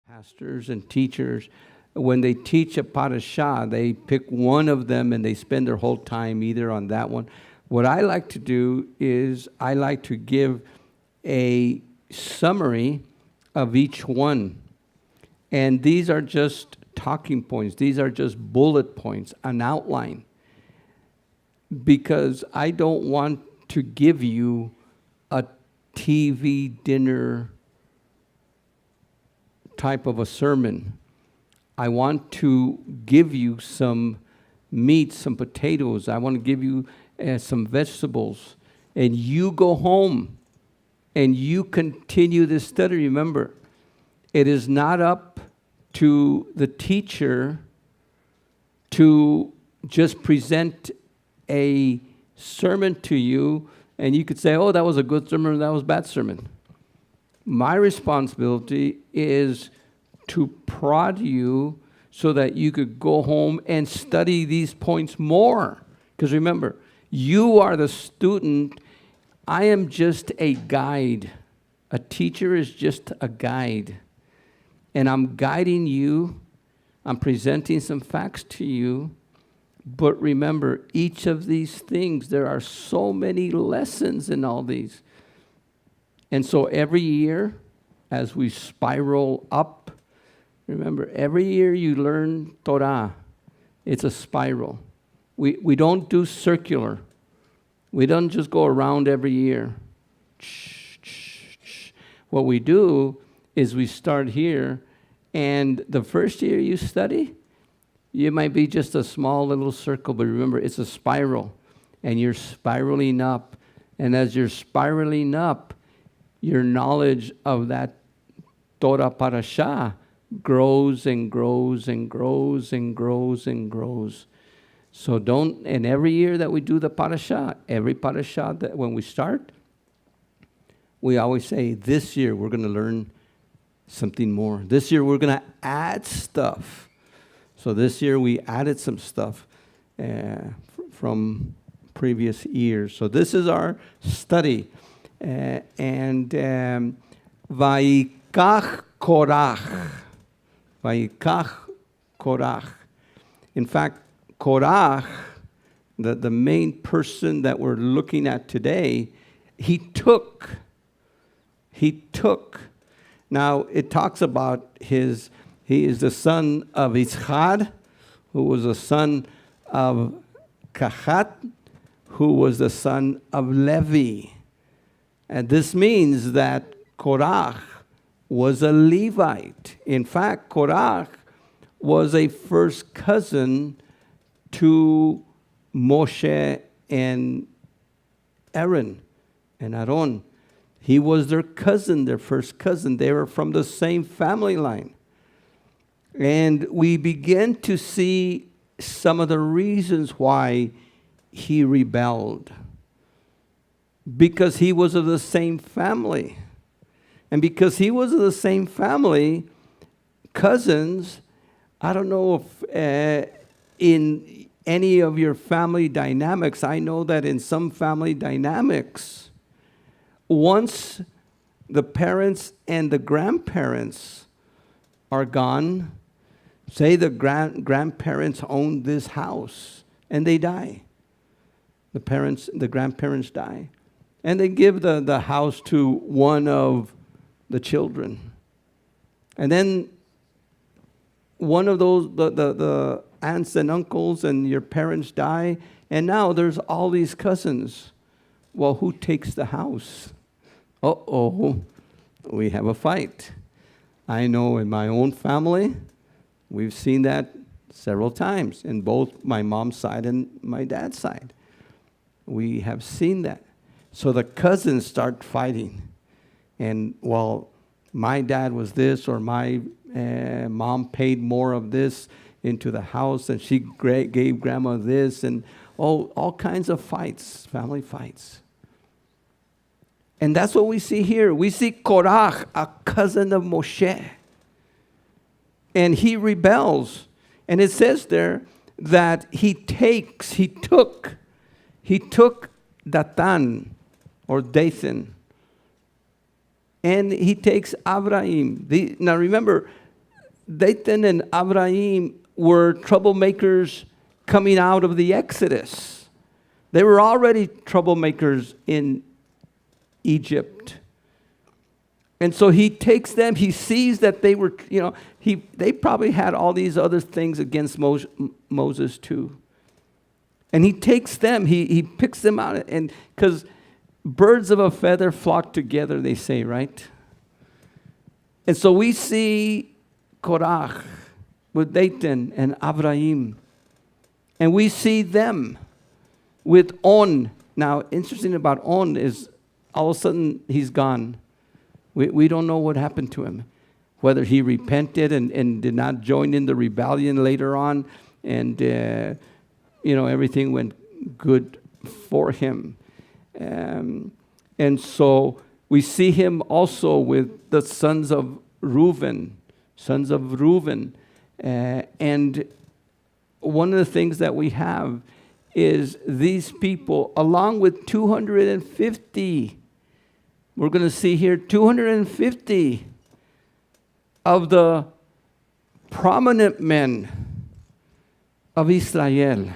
Pastors and teachers, when they teach a parashah, they pick one of them and they spend their whole time either on that one. What I like to do is I like to give a summary of each one. And these are just talking points. These are just bullet points, an outline. Because I don't want to give you a TV dinner type of a sermon. I want to give you some meat, some potatoes. I want to give you some vegetables. And you go home and you continue this study. Remember, it is not up to the teacher to just present a sermon to you and you could say, oh, that was a good sermon or that was a bad sermon. My responsibility is to prod you so that you could go home and study these points more. Because remember, you are the student. I am just a guide. A teacher is just a guide. And I'm guiding you. I'm presenting some facts to you. But remember, each of these things, there are so many lessons in all these. And so every year, as we spiral up, remember, every year you learn Torah. It's a spiral. We don't do circular. We don't just go around every year. What we do is we start here, and the first year you study, you might be just a small little circle, but remember, it's a spiral, and you're spiraling up. And as you're spiraling up, your knowledge of that Torah parashah grows and grows and grows and grows and grows. So and every year that we do the parashah, every parashah that when we start, we always say, this year we're going to learn something more. This year we're going to add stuff. So this year we added some stuff from previous years. So this is our study. And Vayikach Korach. Vayikach Korach. In fact, Korach, the main person that we're looking at today, he took. Now, it talks about he is the son of Yitzchak, who was the son of Kahat, who was the son of Levi. And this means that Korach was a Levite. In fact, Korach was a first cousin to Moshe and Aaron and Aaron. He was their cousin, their first cousin. They were from the same family line. And we begin to see some of the reasons why he rebelled. Because he was of the same family. And because he was of the same family, cousins, I don't know if in any of your family dynamics, I know that in some family dynamics, once the parents and the grandparents are gone, say the grandparents own this house and they die. The grandparents die. And they give the house to one of the children. And then one of those, the aunts and uncles and your parents die. And now there's all these cousins. Well, who takes the house? Uh-oh, we have a fight. I know in my own family, we've seen that several times in both my mom's side and my dad's side. We have seen that. So the cousins start fighting. And, well, my dad was this, or my mom paid more of this into the house, and she gave grandma this, and all kinds of fights, family fights. And that's what we see here. We see Korach, a cousin of Moshe. And he rebels. And it says there that he took Datan, or Dathan, and he takes Abraham. Now remember, Dathan and Abraham were troublemakers coming out of the Exodus. They were already troublemakers in Egypt. And so he takes them, he sees that they were, they probably had all these other things against Moses too. And he takes them, he picks them out, and because birds of a feather flock together, they say, right? And so we see Korach with Dathan and Abraham. And we see them with On. Now, interesting about On is all of a sudden he's gone. We don't know what happened to him. Whether he repented and did not join in the rebellion later on. And, everything went good for him. And so we see him also with the sons of Reuben. And one of the things that we have is these people, along with 250, we're going to see here 250 of the prominent men of Israel.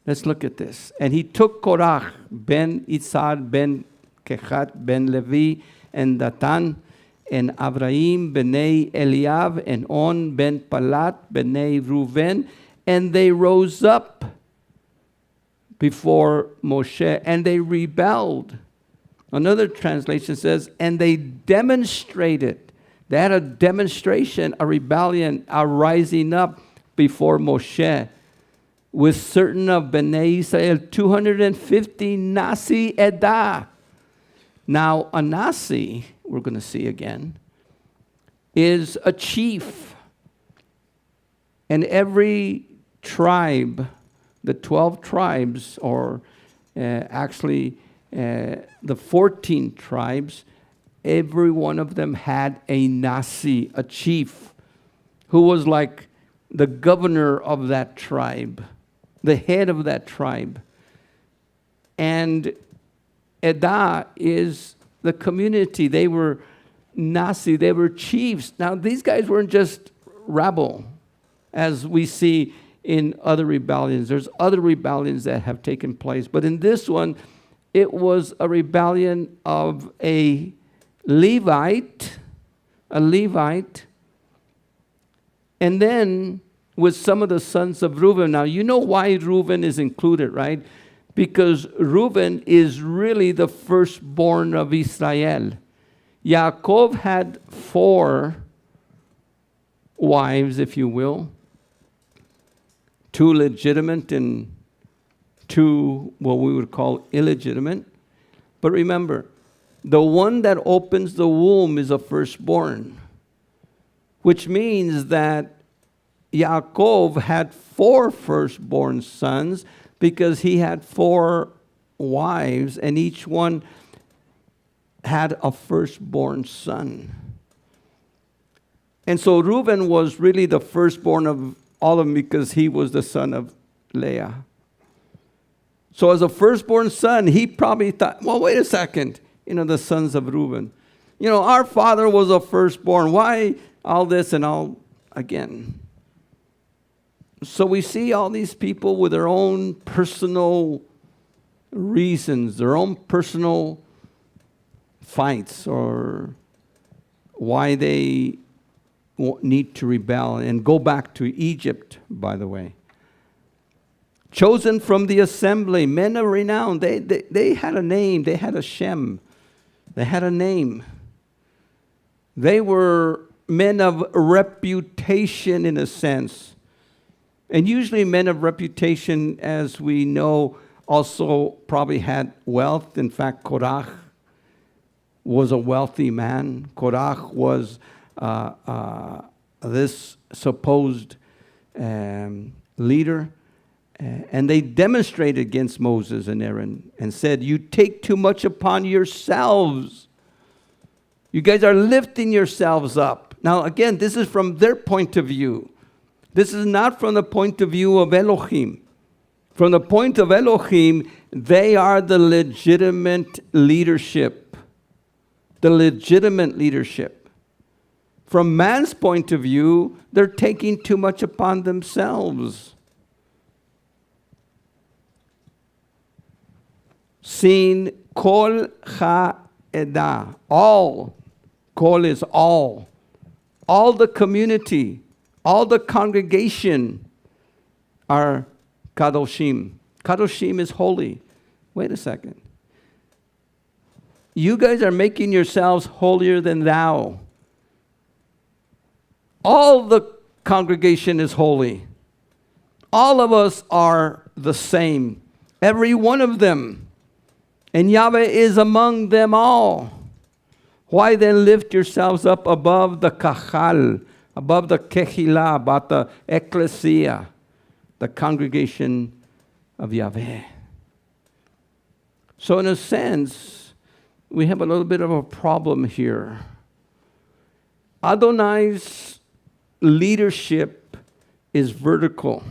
Let's look at this. And he took Korach, ben Itzar, ben Kehat, ben Levi, and Datan, and Abraham, benei Eliab, and On, ben Palat, benei Reuven, and they rose up before Moshe, and they rebelled. Another translation says, and they demonstrated. They had a demonstration, a rebellion, a rising up before Moshe with certain of Bnei Israel, 250 Nasi Edah. Now, a Nasi, we're going to see again, is a chief. And every tribe, the 12 tribes, or the 14 tribes, every one of them had a Nasi, a chief, who was like the governor of that tribe, the head of that tribe. And Edah is the community. They were Nasi, they were chiefs. Now, these guys weren't just rabble, as we see in other rebellions. There's other rebellions that have taken place. But in this one, it was a rebellion of a Levite, and then with some of the sons of Reuben. Now, you know why Reuben is included, right? Because Reuben is really the firstborn of Israel. Yaakov had 4 wives, if you will, 2 legitimate and 2 what we would call illegitimate. But remember, the one that opens the womb is a firstborn, which means that Yaakov had 4 firstborn sons because he had 4 wives, and each one had a firstborn son. And so Reuben was really the firstborn of all of them because he was the son of Leah. So as a firstborn son, he probably thought, well, wait a second, the sons of Reuben. Our father was a firstborn. Why all this and all again? So we see all these people with their own personal reasons, their own personal fights, or why they need to rebel and go back to Egypt, by the way. Chosen from the assembly, men of renown. They had a name. They had a Shem. They had a name. They were men of reputation in a sense. And usually men of reputation, as we know, also probably had wealth. In fact, Korach was a wealthy man. Korach was this supposed leader. And they demonstrated against Moses and Aaron and said, you take too much upon yourselves. You guys are lifting yourselves up. Now, again, this is from their point of view. This is not from the point of view of Elohim. From the point of Elohim, they are the legitimate leadership. The legitimate leadership. From man's point of view, they're taking too much upon themselves. Seeing kol ha'edah, all, kol is all the community, all the congregation are kadoshim. Kadoshim is holy. Wait a second. You guys are making yourselves holier than thou. All the congregation is holy. All of us are the same. Every one of them. And Yahweh is among them all. Why then lift yourselves up above the kahal, above the kehillah, about the ecclesia, the congregation of Yahweh? So in a sense, we have a little bit of a problem here. Adonai's leadership is vertical.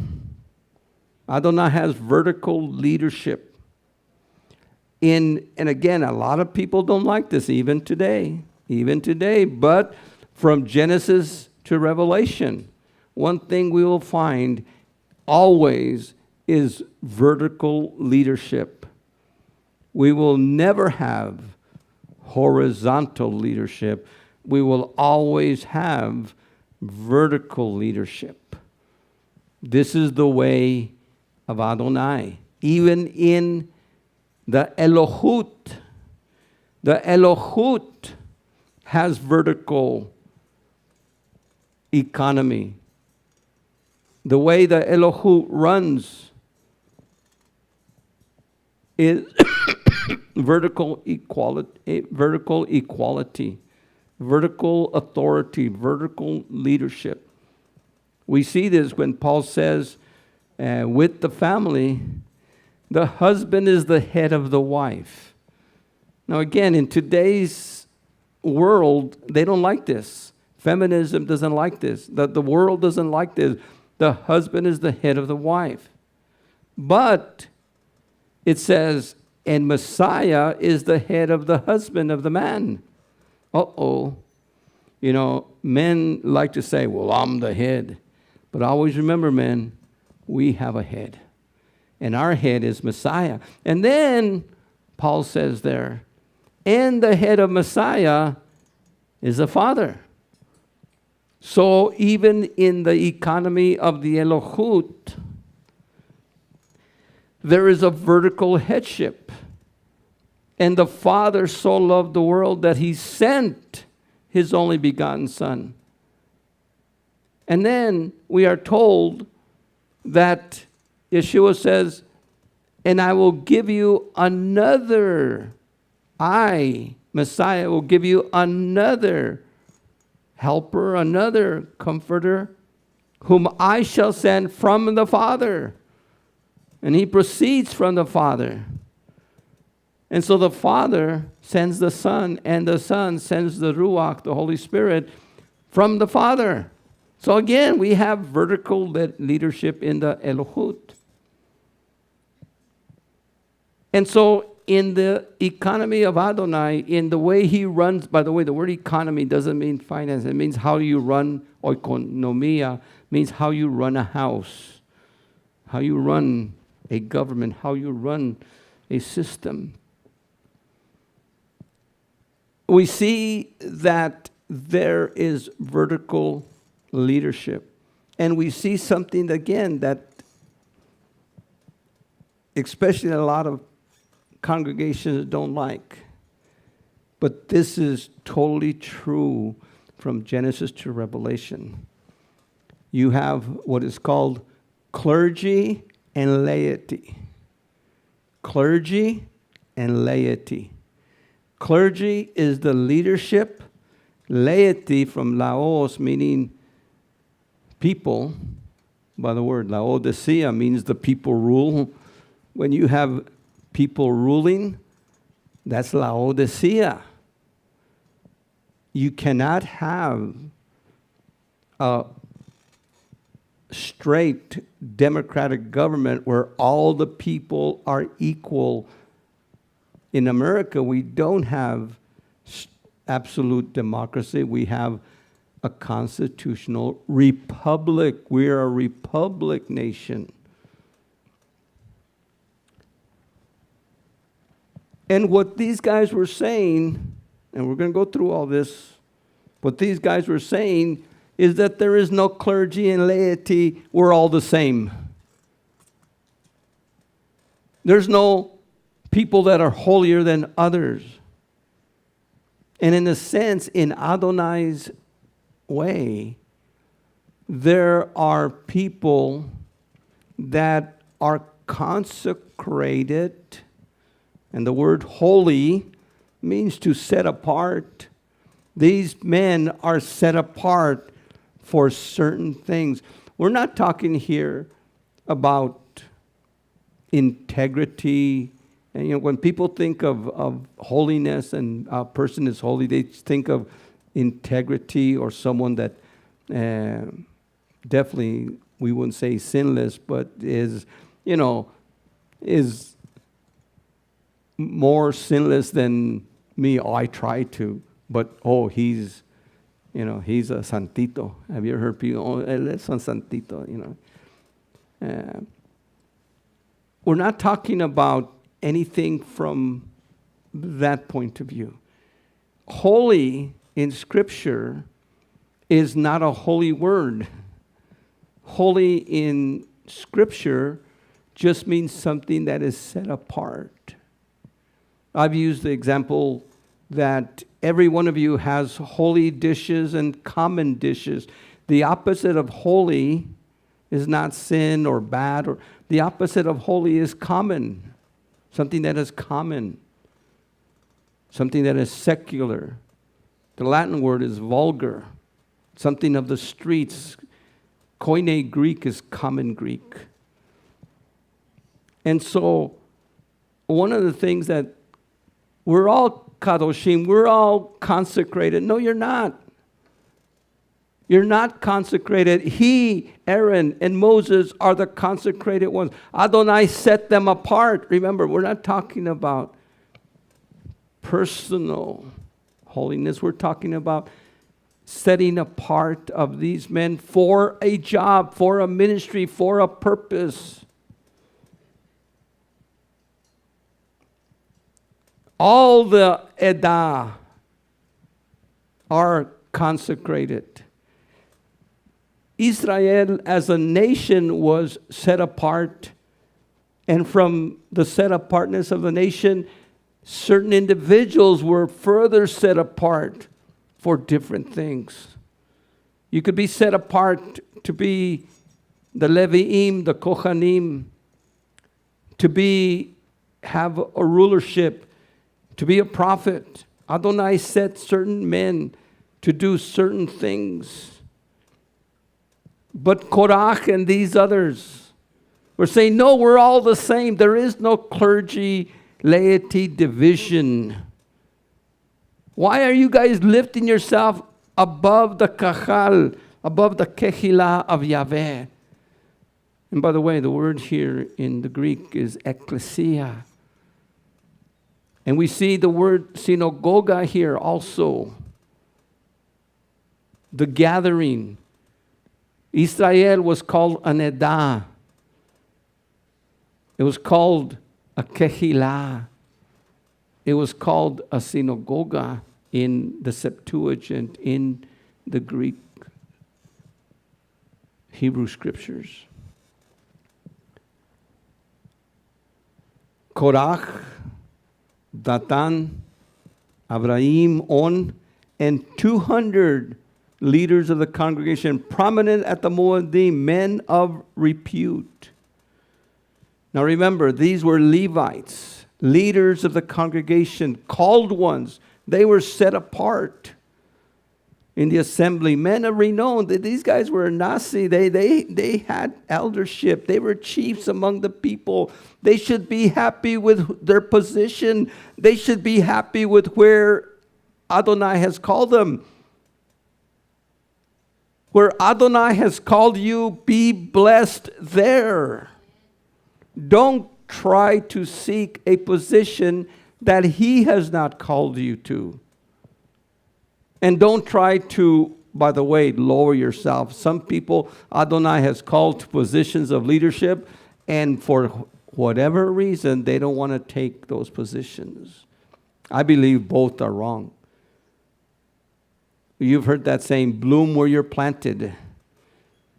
Adonai has vertical leadership. And again, a lot of people don't like this even today, but from Genesis to Revelation, one thing we will find always is vertical leadership. We will never have horizontal leadership. We will always have vertical leadership. This is the way of Adonai. Even in the Elohut has vertical economy. The way the Elohut runs is vertical equality, vertical authority, vertical leadership. We see this when Paul says, with the family, the husband is the head of the wife. Now again, in today's world, they don't like this. Feminism doesn't like this. The world doesn't like this. The husband is the head of the wife. But it says, and Messiah is the head of the husband of the man. Uh-oh. You know, men like to say, well, I'm the head. But always remember, men, we have a head. And our head is Messiah. And then Paul says there, and the head of Messiah is the Father. So even in the economy of the Elohut, there is a vertical headship. And the Father so loved the world that he sent his only begotten Son. And then we are told that Yeshua says, and I will give you another, Messiah, will give you another helper, another comforter, whom I shall send from the Father. And he proceeds from the Father. And so the Father sends the Son, and the Son sends the Ruach, the Holy Spirit, from the Father. So again, we have vertical leadership in the Elohut. And so in the economy of Adonai, in the way he runs, by the way, the word economy doesn't mean finance. It means how you run, oikonomia, means how you run a house, how you run a government, how you run a system. We see that there is vertical leadership. And we see something, again, that especially a lot of congregations don't like. But this is totally true from Genesis to Revelation. You have what is called clergy and laity. Clergy and laity. Clergy is the leadership. Laity from laos, meaning people. By the word Laodicea means the people rule. When you have people ruling, that's Laodicea. You cannot have a straight democratic government where all the people are equal. In America, we don't have absolute democracy. We have a constitutional republic. We are a republic nation. And what these guys were saying, and we're going to go through all this, what these guys were saying is that there is no clergy and laity. We're all the same. There's no people that are holier than others. And in a sense, in Adonai's way, there are people that are consecrated, and the word holy means to set apart. These men are set apart for certain things. We're not talking here about integrity. And when people think of holiness and a person is holy, they think of integrity or someone that definitely, we wouldn't say sinless, but is more sinless than me. Oh, I try to, but he's a santito. Have you ever heard people? Él es un santito. We're not talking about anything from that point of view. Holy in Scripture is not a holy word. Holy in Scripture just means something that is set apart. I've used the example that every one of you has holy dishes and common dishes. The opposite of holy is not sin or bad, or the opposite of holy is common. Something that is common. Something that is secular. The Latin word is vulgar. Something of the streets. Koine Greek is common Greek. And so, one of the things that we're all kadoshim, we're all consecrated. No, you're not. You're not consecrated. He, Aaron, and Moses are the consecrated ones. Adonai set them apart. Remember, we're not talking about personal holiness. We're talking about setting apart of these men for a job, for a ministry, for a purpose. All the Edah are consecrated. Israel as a nation was set apart, and from the set apartness of the nation, certain individuals were further set apart for different things. You could be set apart to be the Leviim, the Kohanim, to have a rulership, to be a prophet. Adonai set certain men to do certain things. But Korach and these others were saying, no, we're all the same. There is no clergy, laity division. Why are you guys lifting yourself above the kahal, above the kehillah of Yahweh? And by the way, the word here in the Greek is ekklesia. And we see the word synagoga here also. The gathering. Israel was called an edah. It was called a kehillah. It was called a synagoga in the Septuagint, in the Greek Hebrew scriptures. Korach, Datan, Abraham, On, and 200 leaders of the congregation, prominent at the Moedim, men of repute. Now remember, these were Levites, leaders of the congregation, called ones. They were set apart in the assembly, men of renown. These guys were Nasi. They had eldership. They were chiefs among the people. They should be happy with their position. They should be happy with where Adonai has called them. Where Adonai has called you, be blessed there. Don't try to seek a position that He has not called you to. And don't try to by the way, lower yourself. Some people Adonai has called to positions of leadership, and for whatever reason, they don't want to take those positions. I believe both are wrong. You've heard that saying, bloom where you're planted.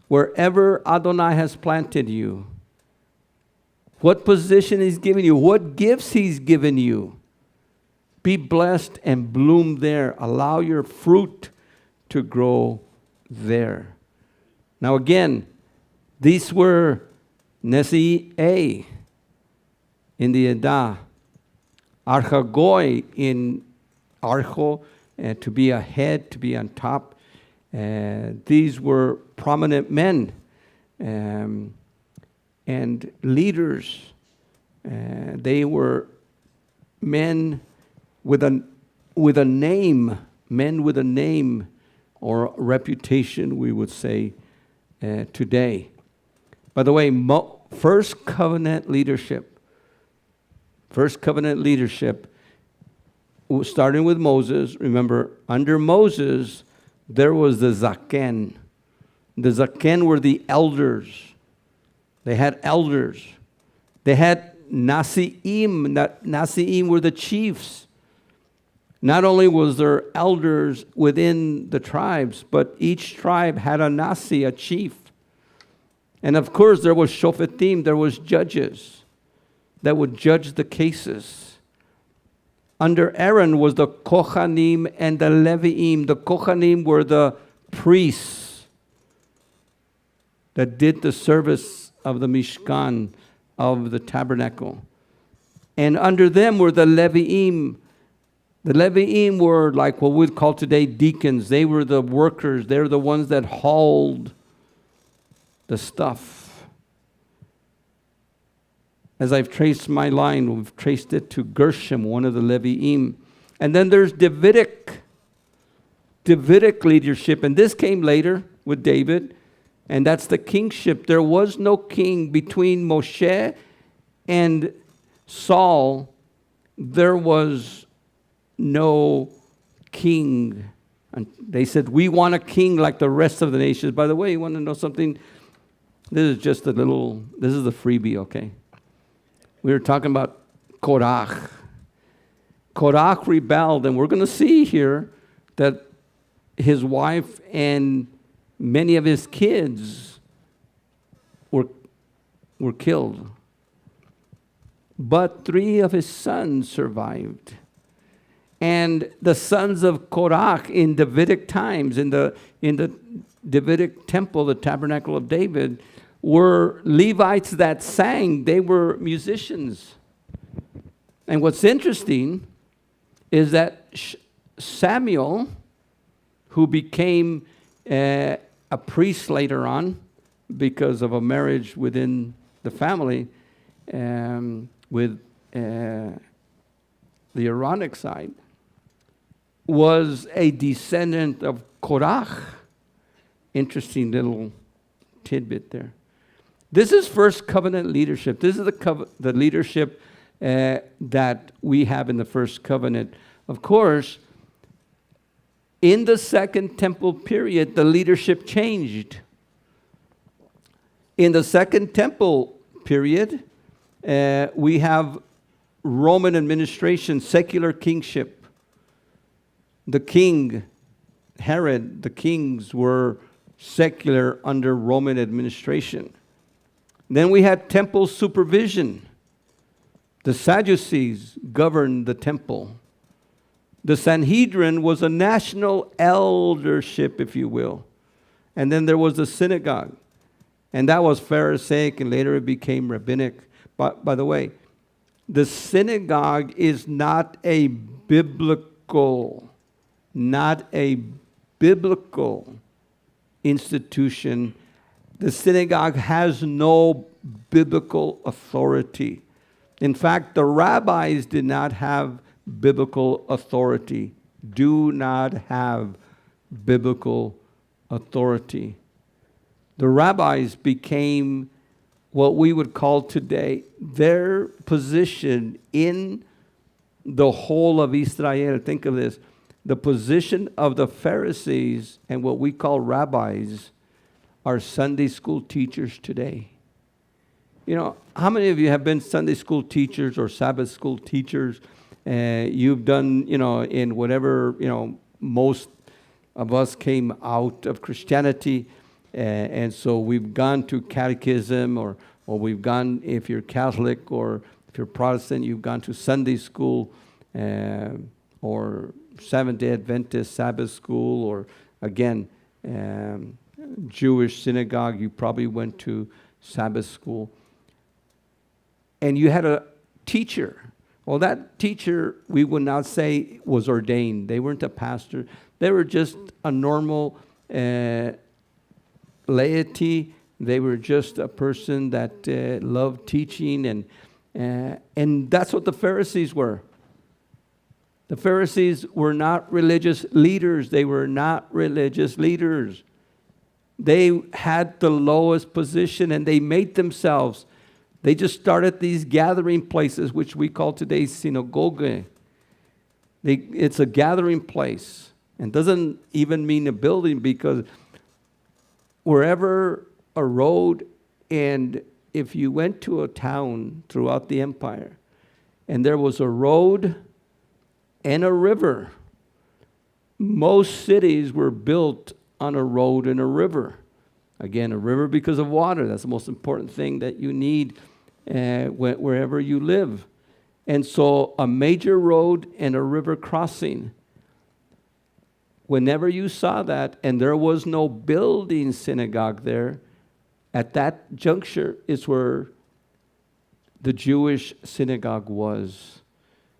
Wherever Adonai has planted you, what position He's given you, what gifts He's given you, be blessed and bloom there. Allow your fruit to grow there. Now again, these were Nesi'e in the Edah, Archagoi in Archo, to be a head, to be on top. These were prominent men and leaders. They were men with a name, men with a name or reputation, we would say today. By the way, first covenant leadership, starting with Moses. Remember, under Moses, there was the Zaken. The Zaken were the elders. They had elders. They had Nasi'im. Nasi'im were the chiefs. Not only was there elders within the tribes, but each tribe had a Nasi, a chief. And of course, there was Shofetim, there was judges that would judge the cases. Under Aaron was the Kohanim and the Leviim. The Kohanim were the priests that did the service of the Mishkan, of the tabernacle. And under them were the Leviim. The Leviim were like what we'd call today deacons. They were the workers. They were the ones that hauled the stuff. As I've traced my line, we've traced it to Gershom, one of the Leviim. And then there's Davidic leadership. And this came later with David. And that's the kingship. There was no king between Moshe and Saul. There was no king. And they said, we want a king like the rest of the nations. By the way, you want to know something? This is just this is a freebie, okay? We were talking about Korach. Korach rebelled, and we're going to see here that his wife and many of his kids were killed. But 3 of his sons survived. And the sons of Korach in Davidic times, in the Davidic temple, the tabernacle of David, were Levites that sang. They were musicians. And what's interesting is that Samuel, who became a priest later on because of a marriage within the family with the Aaronic side, was a descendant of Korach. Interesting little tidbit there. This is first covenant leadership. This is the leadership that we have in the first covenant. Of course, in the Second Temple period, the leadership changed. In the Second Temple period, we have Roman administration, secular kingship. The king, Herod, the kings were secular under Roman administration. Then we had temple supervision. The Sadducees governed the temple. The Sanhedrin was a national eldership, if you will. And then there was the synagogue. And that was Pharisaic, and later it became rabbinic. But by the way, the synagogue is not a biblical institution. The synagogue has no biblical authority. In fact, the rabbis did not have biblical authority. Do not have biblical authority. The rabbis became what we would call today their position in the whole of Israel. Think of this. the position of the Pharisees and what we call rabbis are Sunday school teachers today. You know, how many of you have been Sunday school teachers or Sabbath school teachers? You've done, you know, in whatever, you know, most of us came out of Christianity. And so we've gone to catechism or we've gone, if you're Catholic or if you're Protestant, you've gone to Sunday school or Seventh-day Adventist Sabbath school, or again, Jewish synagogue, you probably went to Sabbath school. And you had a teacher. Well, that teacher, we would not say was ordained. They weren't a pastor. They were just a normal laity. They were just a person that loved teaching, and that's what the Pharisees were. The Pharisees were not religious leaders. They were not religious leaders. They had the lowest position, and they made themselves. They just started these gathering places, which we call today synagogue. It's a gathering place, and doesn't even mean a building, because wherever a road, and if you went to a town throughout the empire, and there was a road and a river, most cities were built on a road and a river. Again, a river because of water. That's the most important thing that you need wherever you live. And so a major road and a river crossing. Whenever you saw that, and there was no building synagogue there, at that juncture is where the Jewish synagogue was.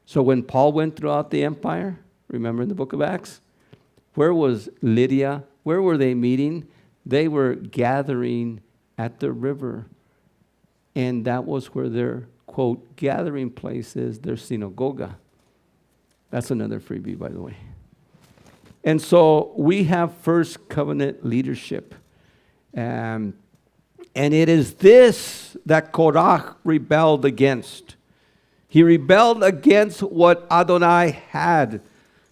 So when Paul went throughout the empire, remember in the book of Acts, where was Lydia? Where were they meeting? They were gathering at the river. And that was where their, quote, gathering place is, their synagogue. That's another freebie, by the way. And so we have first covenant leadership. And it is this that Korach rebelled against. He rebelled against what Adonai had.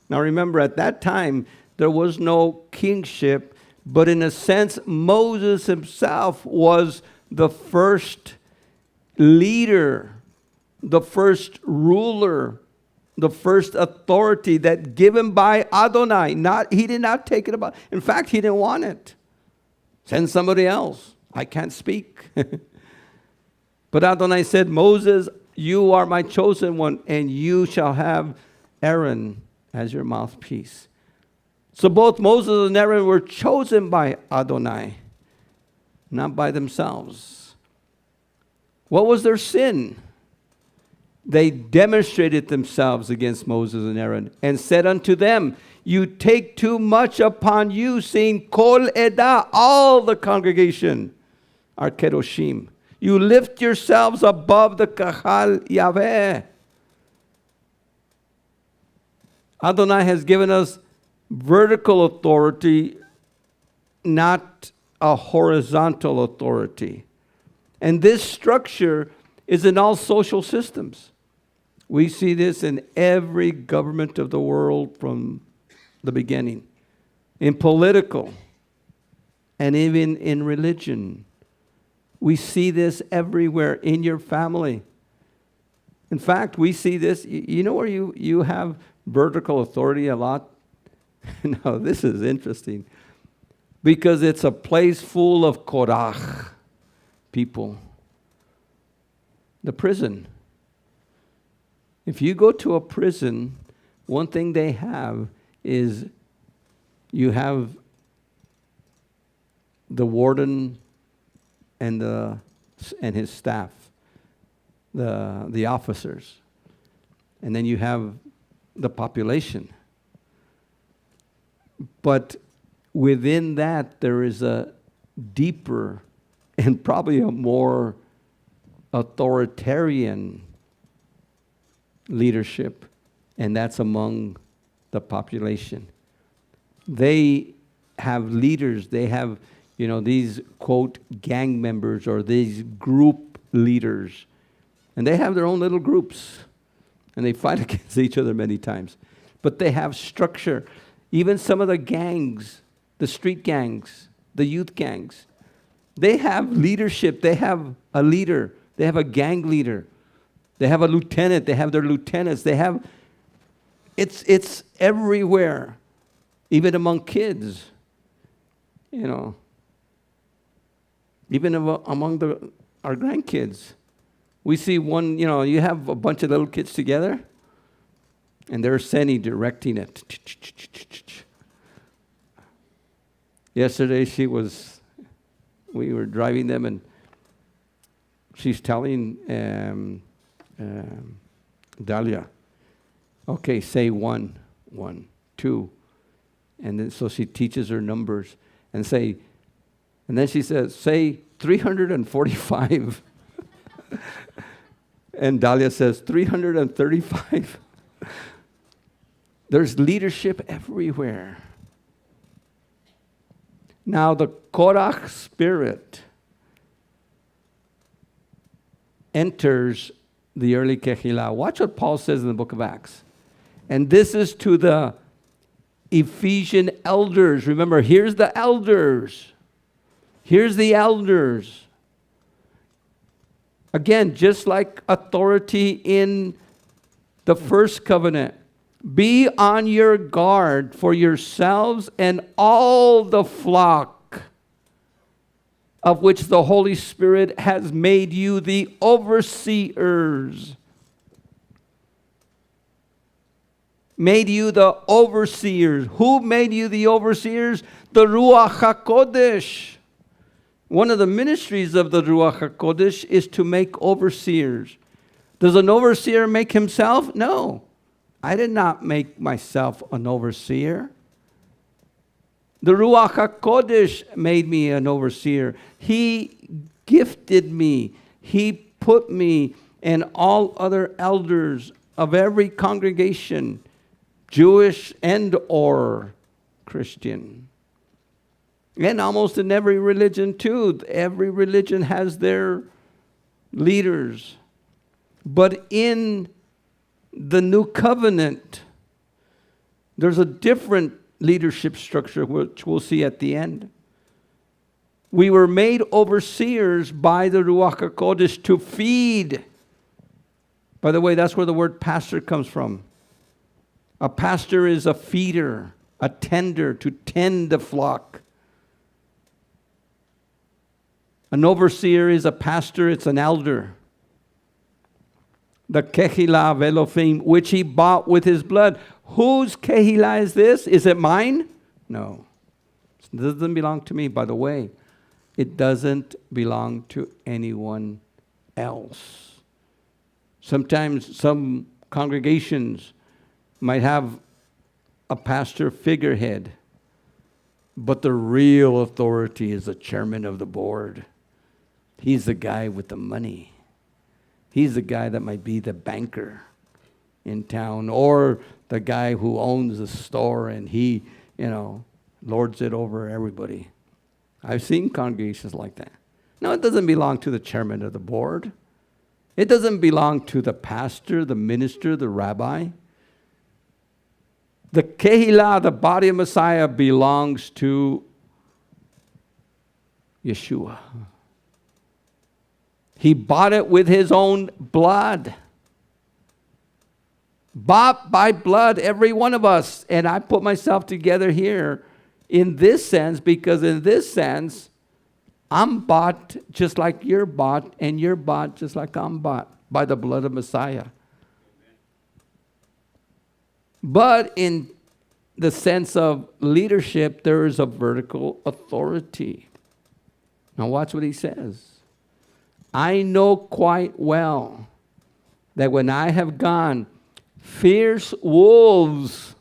Now remember, at that time, there was no kingship, but in a sense, Moses himself was the first leader, the first ruler, the first authority that given by Adonai. He did not take it about. In fact, he didn't want it. Send somebody else. I can't speak. But Adonai said, Moses, you are my chosen one, and you shall have Aaron as your mouthpiece. So both Moses and Aaron were chosen by Adonai, not by themselves. What was their sin? They demonstrated themselves against Moses and Aaron and said unto them, you take too much upon you, saying, Kol Edah, all the congregation are Kedoshim. You lift yourselves above the Kahal Yahweh. Adonai has given us vertical authority, not a horizontal authority. And this structure is in all social systems. We see this in every government of the world from the beginning, in political, and even in religion. We see this everywhere in your family. In fact, we see this, you know where you have vertical authority a lot? No, this is interesting. Because it's a place full of Korach people. The prison. If you go to a prison, one thing they have is you have the warden and his staff, the officers, and then you have the population. But within that, there is a deeper and probably a more authoritarian leadership, and that's among the population. They have leaders. They have, these, quote, gang members or these group leaders. And they have their own little groups. And they fight against each other many times. but they have structure. Even some of the gangs, the street gangs, the youth gangs, they have leadership. They have a leader. They have a gang leader. They have a lieutenant. They have their lieutenants. They have, it's everywhere, even among kids, you know, even among our grandkids. We see one, you know, you have a bunch of little kids together, and there's Senny directing it. Yesterday we were driving them, and she's telling Dahlia, okay, say 1, 1, 2. And then so she teaches her numbers and then she says, say 345. And Dahlia says 335. There's leadership everywhere. Now the Korach spirit enters the early Kehillah. Watch what Paul says in the book of Acts. And this is to the Ephesian elders. Remember, here's the elders. Here's the elders. Again, just like authority in the first covenant, be on your guard for yourselves and all the flock of which the Holy Spirit has made you the overseers. Made you the overseers. Who made you the overseers? The Ruach HaKodesh. One of the ministries of the Ruach HaKodesh is to make overseers. Does an overseer make himself? No. I did not make myself an overseer. The Ruach HaKodesh made me an overseer. He gifted me. He put me and all other elders of every congregation, Jewish and or Christian. And almost in every religion too. Every religion has their leaders. But in the new covenant, there's a different leadership structure, which we'll see at the end. We were made overseers by the Ruach HaKodesh to feed. By the way, that's where the word pastor comes from. A pastor is a feeder, a tender, to tend the flock. An overseer is a pastor, it's an elder. The Kehillah of Elohim, which he bought with his blood. Whose Kehillah is this? Is it mine? No. It doesn't belong to me. By the way, it doesn't belong to anyone else. Sometimes some congregations might have a pastor figurehead, but the real authority is the chairman of the board. He's the guy with the money. He's the guy that might be the banker in town, or the guy who owns the store and he, lords it over everybody. I've seen congregations like that. No, it doesn't belong to the chairman of the board. It doesn't belong to the pastor, the minister, the rabbi. The Kehillah, the body of Messiah, belongs to Yeshua. He bought it with his own blood. Bought by blood, every one of us. And I put myself together here in this sense, because in this sense, I'm bought just like you're bought, and you're bought just like I'm bought by the blood of Messiah. But in the sense of leadership, there is a vertical authority. Now watch what he says. I know quite well that when I have gone, fierce wolves.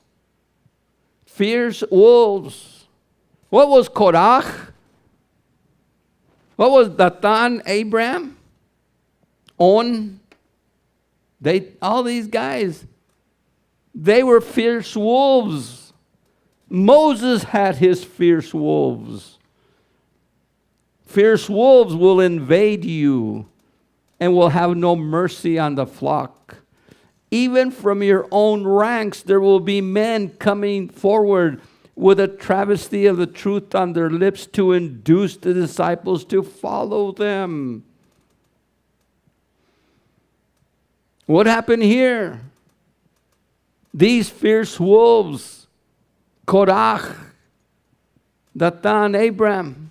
What was Korach? What was Dathan, Abraham? On? All these guys, they were fierce wolves. Moses had his fierce wolves. Fierce wolves will invade you and will have no mercy on the flock. even from your own ranks, there will be men coming forward with a travesty of the truth on their lips to induce the disciples to follow them. What happened here? These fierce wolves, Korach, Dathan, Abraham,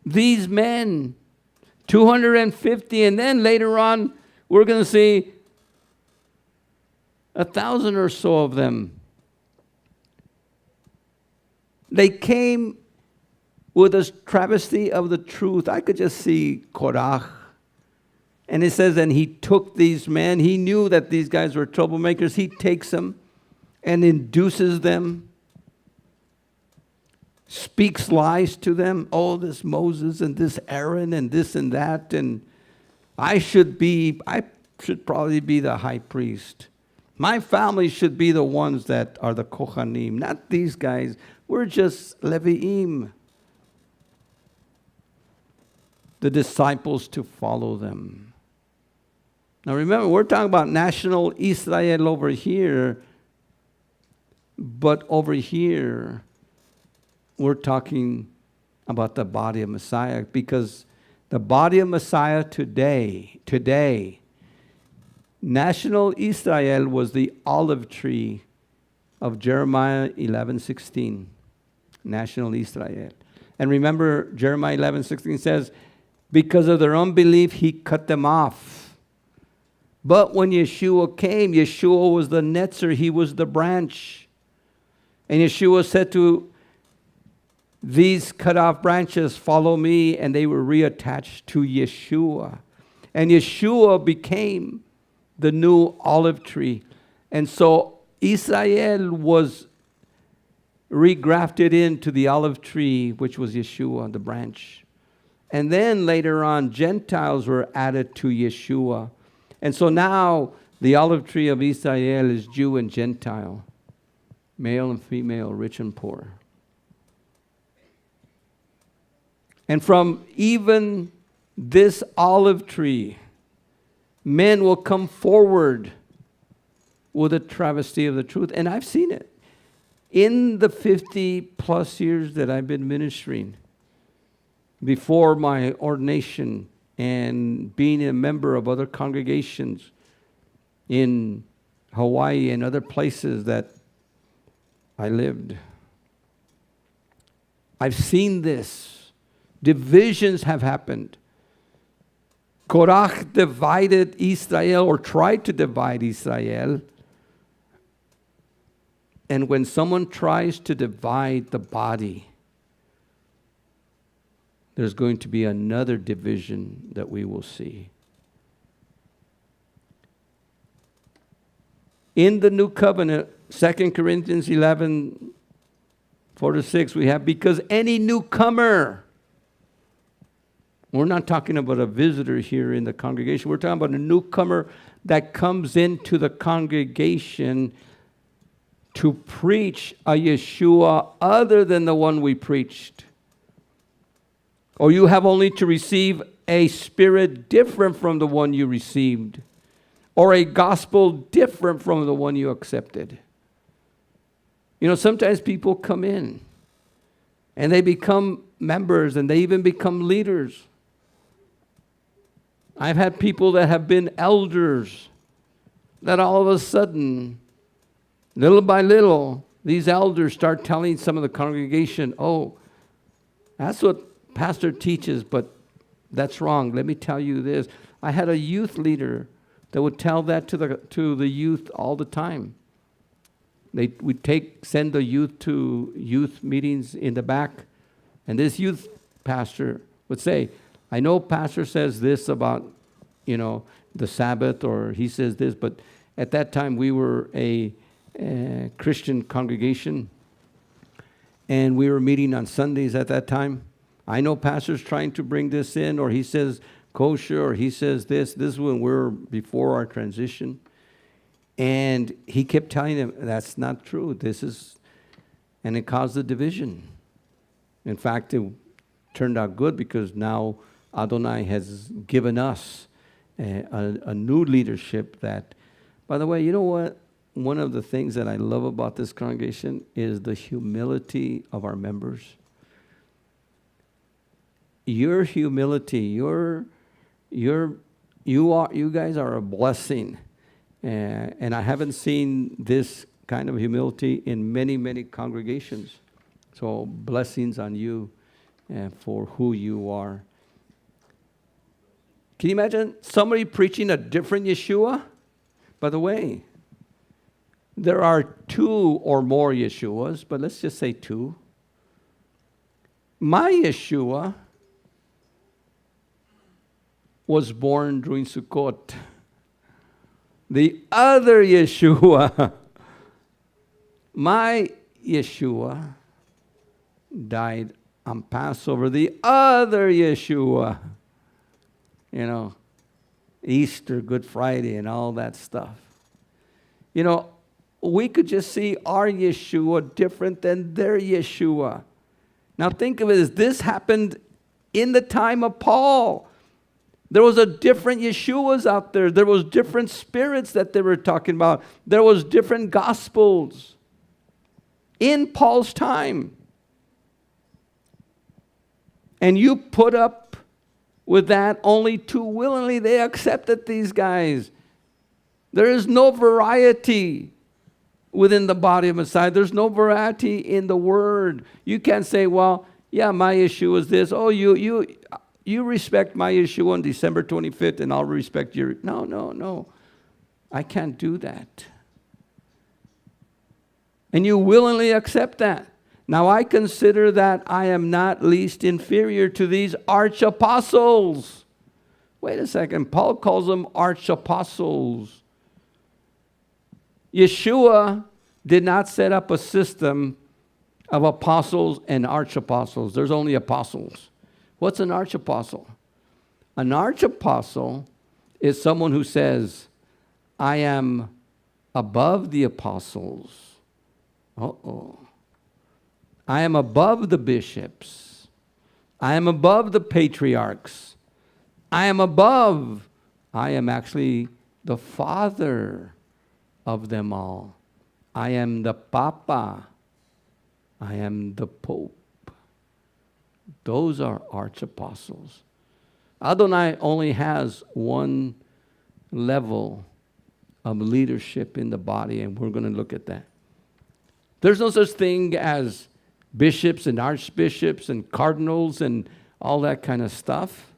these men, 250, and then later on, we're going to see 1,000 or so of them. They came with a travesty of the truth. I could just see Korach. And it says, and he took these men. He knew that these guys were troublemakers. He takes them and induces them, speaks lies to them. Oh, this Moses and this Aaron and this and that. And I should probably be the high priest. My family should be the ones that are the Kohanim, not these guys. We're just Leviim. The disciples to follow them. Now remember, we're talking about national Israel over here, but over here, we're talking about the body of Messiah, because the body of Messiah today, national Israel was the olive tree of Jeremiah 11:16. National Israel. And remember, Jeremiah 11:16 says, because of their unbelief, he cut them off. But when Yeshua came, Yeshua was the netzer, he was the branch. And Yeshua said to these cut off branches, follow me, and they were reattached to Yeshua. And Yeshua became the new olive tree. And so Israel was regrafted into the olive tree, which was Yeshua, the branch. And then later on, Gentiles were added to Yeshua. And so now the olive tree of Israel is Jew and Gentile, male and female, rich and poor. And from even this olive tree, men will come forward with a travesty of the truth. And I've seen it. In the 50 plus years that I've been ministering, before my ordination and being a member of other congregations in Hawaii and other places that I lived, I've seen this. Divisions have happened. Korach divided Israel, or tried to divide Israel. And when someone tries to divide the body, there's going to be another division that we will see. In the new covenant, 2 Corinthians 11, 4-6, we have, because any newcomer, we're not talking about a visitor here in the congregation, we're talking about a newcomer that comes into the congregation to preach a Yeshua other than the one we preached. Or you have only to receive a spirit different from the one you received, or a gospel different from the one you accepted. You know, sometimes people come in and they become members and they even become leaders. I've had people that have been elders that all of a sudden, little by little, these elders start telling some of the congregation, oh, that's what pastor teaches, but that's wrong. Let me tell you this. I had a youth leader that would tell that to the youth all the time. They would send the youth to youth meetings in the back, and this youth pastor would say, I know pastor says this about, the Sabbath, or he says this, but at that time we were a Christian congregation, and we were meeting on Sundays at that time. I know pastor's trying to bring this in, or he says kosher, or he says this. This is when we're before our transition. And he kept telling them, that's not true. And it caused a division. In fact, it turned out good because now Adonai has given us a new leadership that By the way, you know what? One of the things that I love about this congregation is the humility of our members. Your humility, you guys are a blessing. And I haven't seen this kind of humility in many, many congregations. So blessings on you for who you are. Can you imagine somebody preaching a different Yeshua? By the way, there are 2 or more Yeshuas, but let's just say 2. My Yeshua was born during Sukkot. The other Yeshua, my Yeshua, died on Passover. The other Yeshua, Easter, Good Friday, and all that stuff. We could just see our Yeshua different than their Yeshua. Now think of it as this happened in the time of Paul. There was a different Yeshuas out there. There was different spirits that they were talking about. There was different gospels in Paul's time. And you put up with that only too willingly. They accepted these guys. There is no variety within the body of Messiah. There's no variety in the word. You can't say, well, yeah, my issue is this. Oh, you respect my issue on December 25th and I'll respect your... No. I can't do that. And you willingly accept that. Now, I consider that I am not least inferior to these arch-apostles. Wait a second. Paul calls them arch-apostles. Yeshua did not set up a system of apostles and arch-apostles. There's only apostles. What's an arch-apostle? An arch-apostle is someone who says, I am above the apostles. I am above the bishops. I am above the patriarchs. I am actually the father of them all. I am the Papa. I am the Pope. Those are arch-apostles. Adonai only has one level of leadership in the body, and we're going to look at that. There's no such thing as bishops and archbishops and cardinals and all that kind of stuff.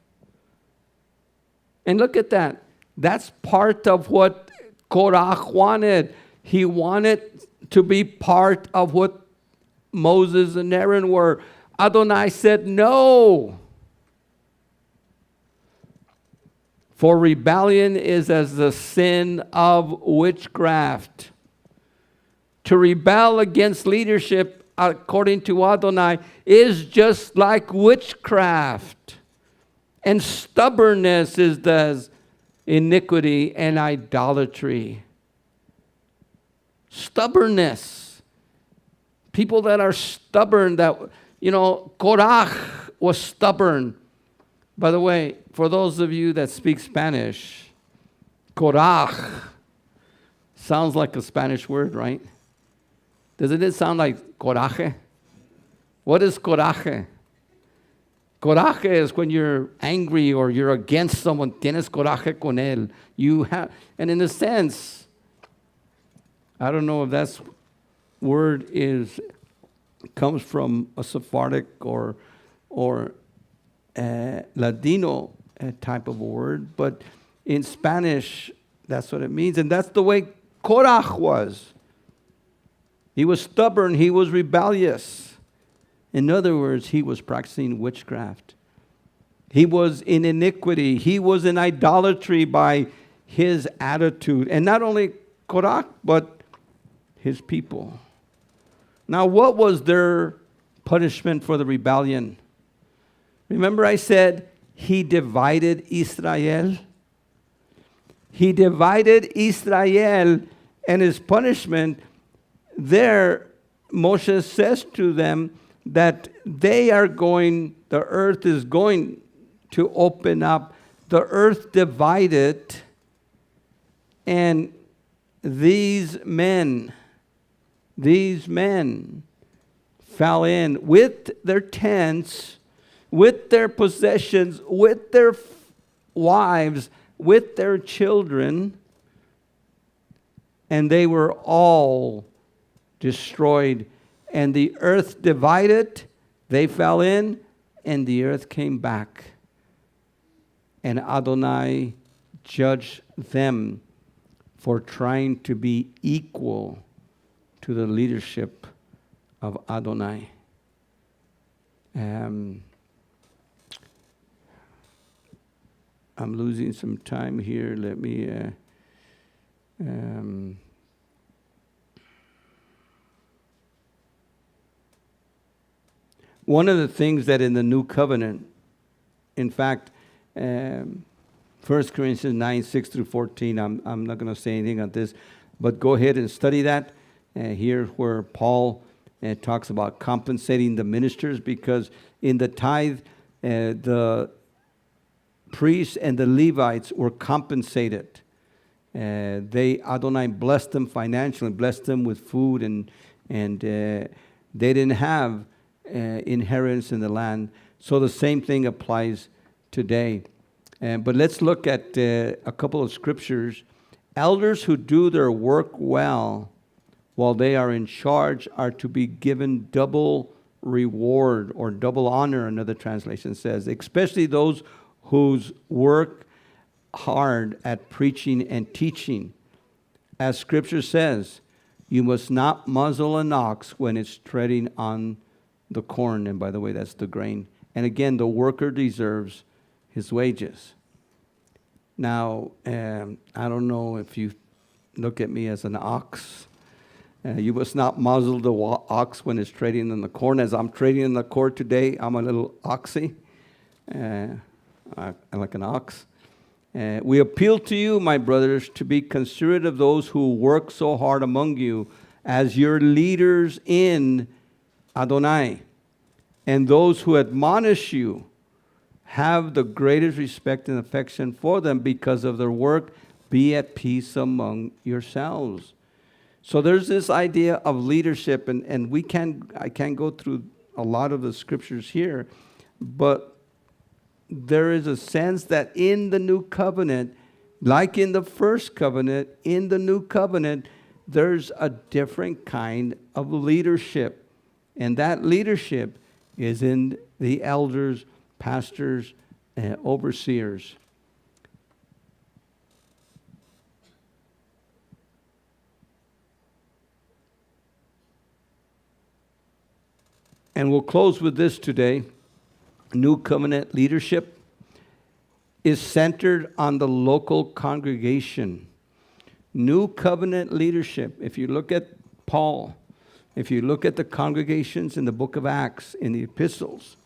And look at that. That's part of what Korach wanted. He wanted to be part of what Moses and Aaron were. Adonai said no. For rebellion is as the sin of witchcraft. To rebel against leadership, according to Adonai, is just like witchcraft. And stubbornness is the iniquity and idolatry. Stubbornness. People that are stubborn, Korach was stubborn. By the way, for those of you that speak Spanish, Korach sounds like a Spanish word, right? Doesn't it sound like coraje? What is coraje? Coraje is when you're angry or you're against someone. Tienes coraje con él. And in a sense, I don't know if that word comes from a Sephardic or Ladino type of a word, but in Spanish, that's what it means. And that's the way Korach was. He was stubborn. He was rebellious. In other words, he was practicing witchcraft. He was in iniquity. He was in idolatry by his attitude. And not only Korach, but his people. Now, what was their punishment for the rebellion? Remember I said he divided Israel? He divided Israel, and his punishment there, Moshe says to them that the earth is going to open up. The earth divided, and these men fell in with their tents, with their possessions, with their wives, with their children, and they were all destroyed. And the earth divided, they fell in, and the earth came back. And Adonai judged them for trying to be equal to the leadership of Adonai. I'm losing some time here. Let me... one of the things that in the New Covenant, in fact, 1 Corinthians 9, 6 through 14, I'm not going to say anything on this, but go ahead and study that. Here where Paul talks about compensating the ministers, because in the tithe, the priests and the Levites were compensated. Adonai blessed them financially, blessed them with food, and they didn't have inheritance in the land. So the same thing applies today. But let's look at a couple of scriptures. Elders who do their work well while they are in charge are to be given double reward or double honor, another translation says, especially those whose work hard at preaching and teaching. As Scripture says, you must not muzzle an ox when it's treading on the corn. And by the way, that's the grain. And again, the worker deserves his wages. Now, I don't know if you look at me as an ox. You must not muzzle the ox when it's trading in the corn. As I'm trading in the corn today, I'm a little oxy. I like an ox. We appeal to you, my brothers, to be considerate of those who work so hard among you as your leaders in Adonai. And those who admonish you, have the greatest respect and affection for them because of their work. Be at peace among yourselves. So there's this idea of leadership, and I can't go through a lot of the scriptures here, but there is a sense that in the new covenant, like in the first covenant, in the new covenant, there's a different kind of leadership. And that leadership is in the elders, pastors, overseers. And we'll close with this today. New covenant leadership is centered on the local congregation. New covenant leadership, if you look at Paul, if you look at the congregations in the book of Acts, in the epistles,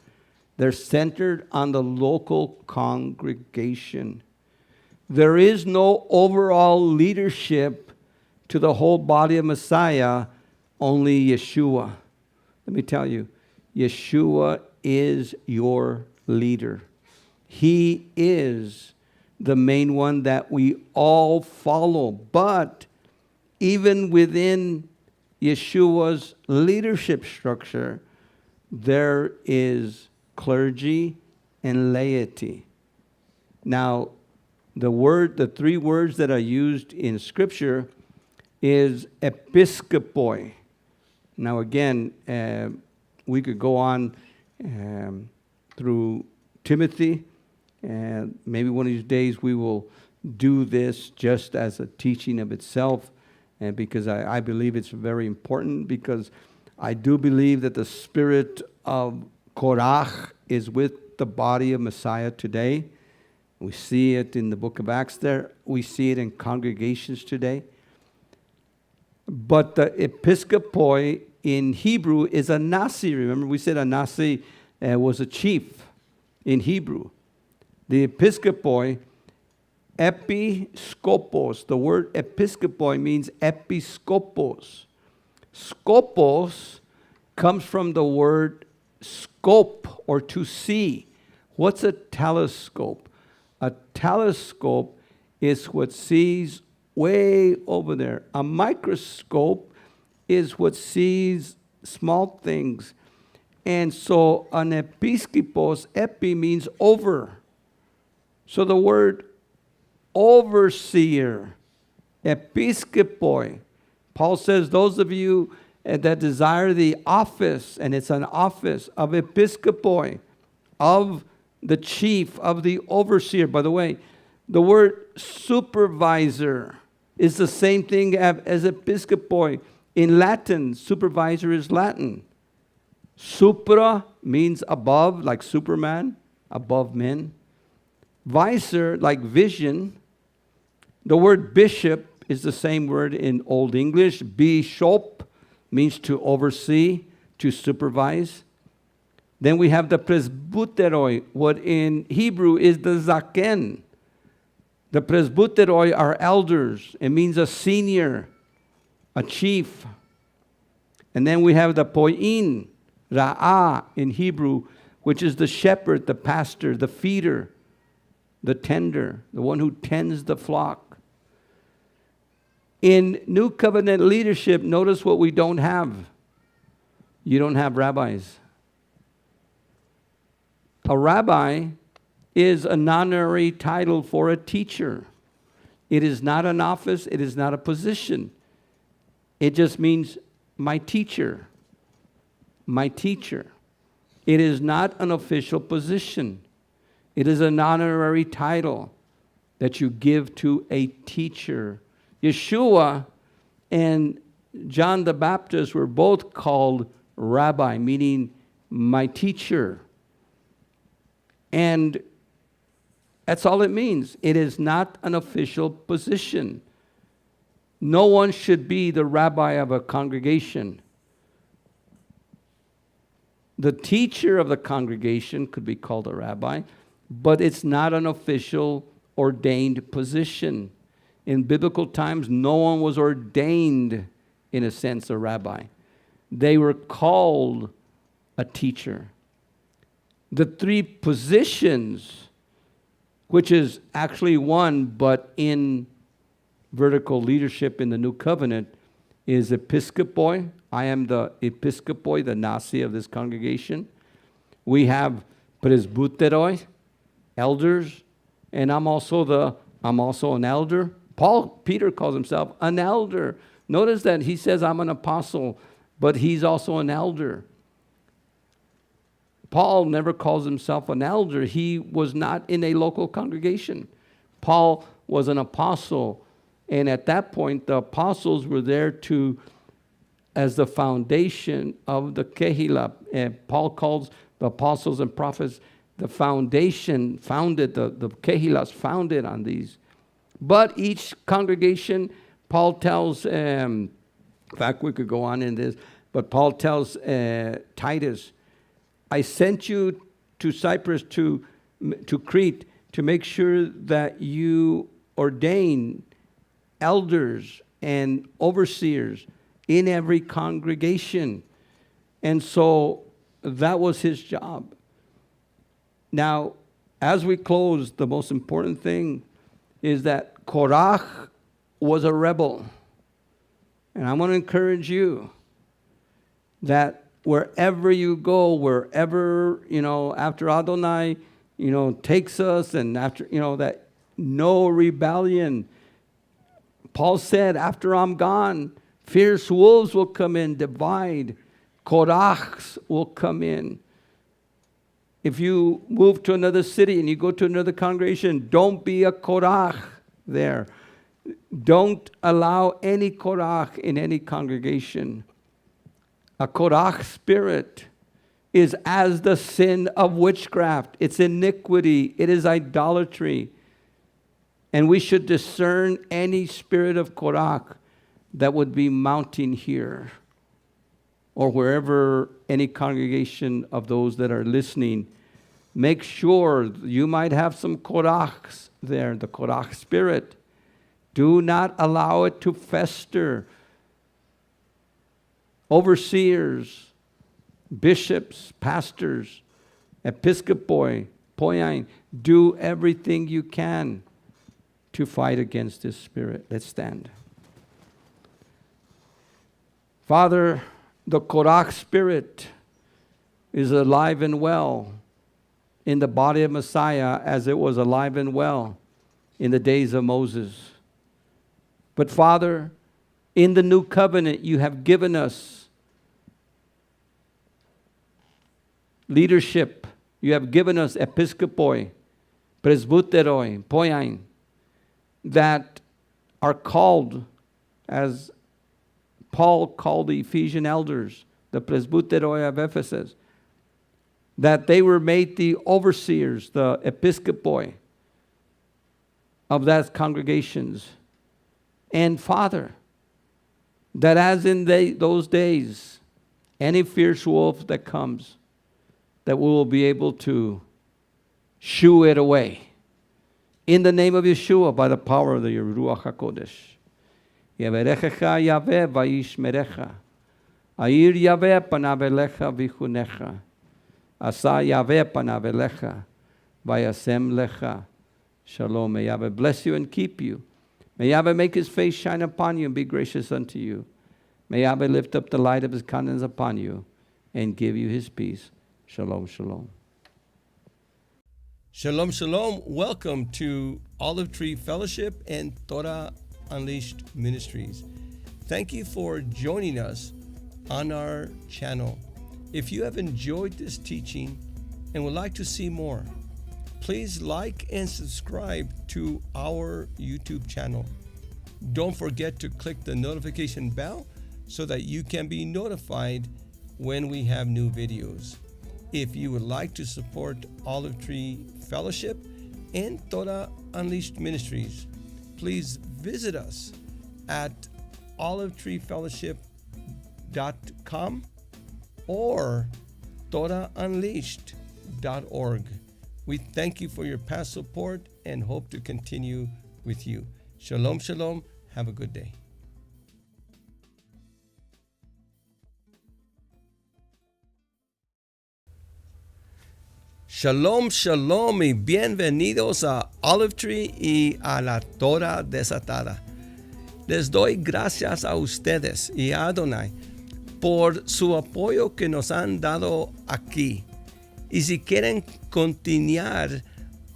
they're centered on the local congregation. There is no overall leadership to the whole body of Messiah, only Yeshua. Let me tell you, Yeshua is your leader. He is the main one that we all follow. But even within Yeshua's leadership structure, there is clergy and laity. Now, the three words that are used in Scripture is episkopoi. Now, again, we could go on through Timothy, and maybe one of these days we will do this just as a teaching of itself, and because I believe it's very important, because I do believe that the spirit of Korach is with the body of Messiah today. We see it in the book of Acts there. We see it in congregations today. But the episkopoi in Hebrew is a nasi. Remember, we said a nasi was a chief in Hebrew. The episkopoi, episkopos. The word episkopoi means episkopos. Skopos comes from the word scope, or to see. What's a telescope? A telescope is what sees way over there. A microscope is what sees small things. And so an episkopos, epi means over. So the word overseer, episkopoi. Paul says, those of you that desire the office, and it's an office of episkopoi, of the chief, of the overseer. By the way, the word supervisor is the same thing as episkopoi. In Latin, supervisor is Latin. Supra means above, like Superman, above men. Visor, like vision. The word bishop is the same word in Old English. Bishop means to oversee, to supervise. Then we have the presbyteroi, what in Hebrew is the zaken. The presbyteroi are elders. It means a senior, a chief. And then we have the poin, ra'ah in Hebrew, which is the shepherd, the pastor, the feeder, the tender, the one who tends the flock. In New Covenant leadership, notice what we don't have. You don't have rabbis. A rabbi is an honorary title for a teacher. It is not an office. It is not a position. It just means my teacher. My teacher. It is not an official position. It is an honorary title that you give to a teacher. Yeshua and John the Baptist were both called rabbi, meaning my teacher. And that's all it means. It is not an official position. No one should be the rabbi of a congregation. The teacher of the congregation could be called a rabbi, but it's not an official ordained position. In biblical times, no one was ordained, in a sense, a rabbi. They were called a teacher. The three positions, which is actually one, but in vertical leadership in the New Covenant, is episkopoi. I am the episkopoi, the nasi of this congregation. We have presbyteroi, elders, and I'm also an elder. Peter calls himself an elder. Notice that he says I'm an apostle, but he's also an elder. Paul never calls himself an elder. He was not in a local congregation. Paul was an apostle, and at that point, the apostles were there as the foundation of the Kehillah. And Paul calls the apostles and prophets the foundation, founded, the Kehillahs founded on these. But each congregation, Paul tells, in fact, we could go on in this, but Paul tells Titus, I sent you to Cyprus, to Crete, to make sure that you ordain elders and overseers in every congregation. And so that was his job. Now, as we close, the most important thing is that Korach was a rebel. And I want to encourage you that wherever you go, wherever, after Adonai, takes us, and after, that no rebellion. Paul said, after I'm gone, fierce wolves will come in, divide. Korachs will come in. If you move to another city and you go to another congregation, don't be a Korach there. Don't allow any Korach in any congregation. A Korach spirit is as the sin of witchcraft. It's iniquity. It is idolatry. And we should discern any spirit of Korach that would be mounting here or wherever, any congregation of those that are listening. Make sure you might have some Korachs there, the Korach spirit. Do not allow it to fester. Overseers, bishops, pastors, episkopoi, poiain, do everything you can to fight against this spirit. Let's stand. Father, the Korach spirit is alive and well in the body of Messiah as it was alive and well in the days of Moses. But Father, in the new covenant, you have given us leadership. You have given us episkopoi, presbyteroi, poiain, that are called, as Paul called the Ephesian elders, the presbyteroi of Ephesus, that they were made the overseers, the episkopoi of that congregations. And Father, that as in those days, any fierce wolf that comes, that we will be able to shoo it away. In the name of Yeshua, by the power of the Ruach HaKodesh. Yaverechecha Yahweh vayishmerecha. Air Yahweh panav elecha vichunecha. Asa Yahweh panav elecha vayasem lecha. Shalom. May Yahweh bless you and keep you. May Yahweh make his face shine upon you and be gracious unto you. May Yahweh lift up the light of his countenance upon you and give you his peace. Shalom, shalom. Shalom, shalom. Welcome to Olive Tree Fellowship and Torah Unleashed Ministries. Thank you for joining us on our channel. If you have enjoyed this teaching and would like to see more, please like and subscribe to our YouTube channel. Don't forget to click the notification bell so that you can be notified when we have new videos. If you would like to support Olive Tree Fellowship and Torah Unleashed Ministries, please visit us at olivetreefellowship.com or torahunleashed.org. We thank you for your past support and hope to continue with you. Shalom, shalom. Have a good day. Shalom, shalom y bienvenidos a Olive Tree y a la Torah desatada. Les doy gracias a ustedes y a Adonai por su apoyo que nos han dado aquí. Y si quieren continuar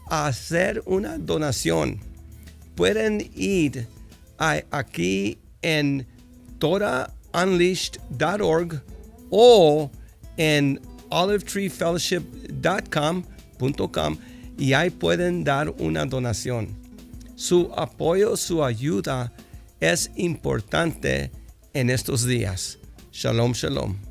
a hacer una donación, pueden ir aquí en torahunleashed.org o en olivetreefellowship.com y ahí pueden dar una donación. Su apoyo, su ayuda es importante en estos días. Shalom, shalom.